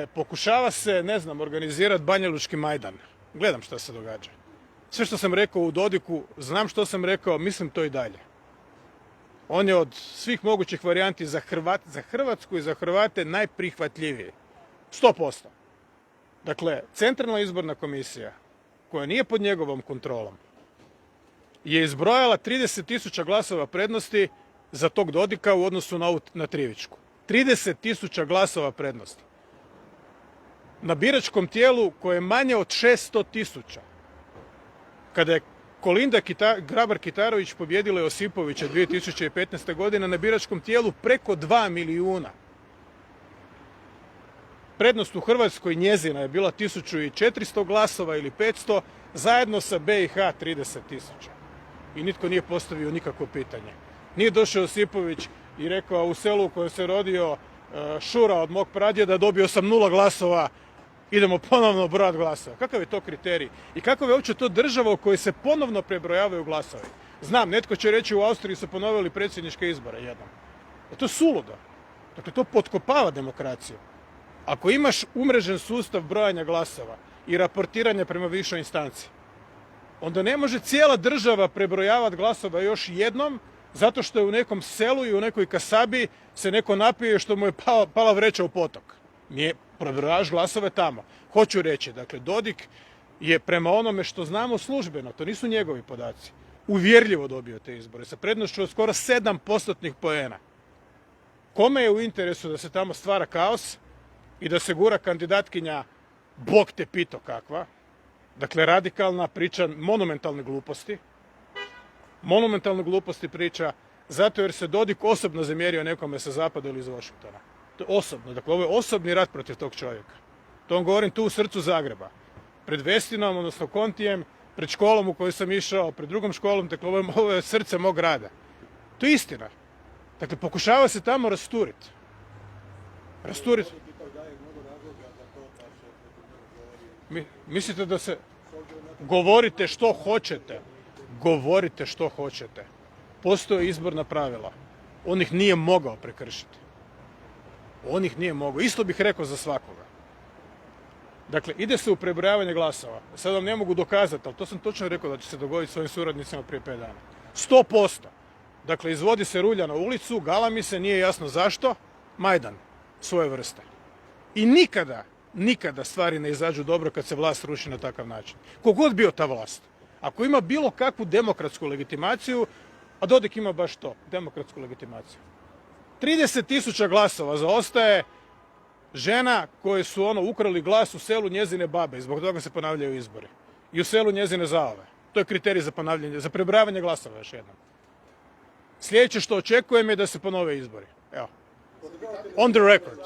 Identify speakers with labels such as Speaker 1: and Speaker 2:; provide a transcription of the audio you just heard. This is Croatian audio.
Speaker 1: Pokušava se, ne znam, organizirati Banjalučki Majdan. Gledam što se događa. Sve što sam rekao u Dodiku, znam što sam rekao, mislim to i dalje. On je od svih mogućih varijanti za Hrvatsku i za Hrvate najprihvatljiviji. 100%. Dakle, Centralna izborna komisija, koja nije pod njegovom kontrolom, je izbrojala 30.000 glasova prednosti za tog Dodika u odnosu na Trivičku. 30.000 glasova prednosti. Na biračkom tijelu koje je manje od 600.000. Kada je Kolinda Grabar-Kitarović pobijedila Josipovića 2015. godine na biračkom tijelu preko 2 milijuna. Prednost u Hrvatskoj njezina je bila 1400 glasova ili 500, zajedno sa BiH 30.000. I nitko nije postavio nikakvo pitanje. Nije došao Josipović i rekao u selu u kojem se rodio Šura od mog pradjeda dobio sam 0 glasova, idemo ponovno brojati glasova. Kakav je to kriterij? I kakva je uopće to država u kojoj se ponovno prebrojavaju glasovi? Znam, netko će reći u Austriji su ponovili predsjedničke izbore jednom. To je suludo. Dakle, to potkopava demokraciju. Ako imaš umrežen sustav brojanja glasova i raportiranja prema višoj instanci, onda ne može cijela država prebrojavati glasova još jednom zato što je u nekom selu i u nekoj kasabi se neko napije što mu je pala vreća u potok. Nije prebrojavaš glasove tamo. Hoću reći, dakle, Dodik je prema onome što znamo službeno, to nisu njegovi podaci, uvjerljivo dobio te izbore sa prednošću od skoro 7% poena. Kome je u interesu da se tamo stvara kaos i da se gura kandidatkinja Bog te pito kakva, dakle radikalna priča monumentalne gluposti priča, zato jer se Dodik osobno zamjerio nekome sa zapada ili iz Washingtona. To je osobno, dakle ovo je osobni rat protiv tog čovjeka. To vam govorim tu u srcu Zagreba. Pred Vestinom, odnosno Kontijem, pred školom u kojoj sam išao, pred drugom školom, dakle ovo je srce mog grada. To je istina. Dakle, pokušava se tamo rasturiti. Mislite da se... Govorite što hoćete. Postoje izborna pravila. On ih nije mogao prekršiti. Isto bih rekao za svakoga. Dakle, ide se u prebrojavanje glasova. Sad vam ne mogu dokazati, ali to sam točno rekao da će se dogoditi svojim suradnicima prije 5 dana. 100%. Dakle, izvodi se rulja na ulicu, galami se, nije jasno zašto. Majdan svoje vrste. I nikada stvari ne izađu dobro kad se vlast ruši na takav način. Kogod bio ta vlast. Ako ima bilo kakvu demokratsku legitimaciju, a Dodik ima baš to, demokratsku legitimaciju. 30.000 glasova zaostaje žena koje su ukrali glas u selu njezine babe i zbog toga se ponavljaju izbori. I u selu njezine zaove. To je kriterij za prebrojavanje glasova još jednom. Sljedeće što očekujem je da se ponove izbori. Evo. On the record.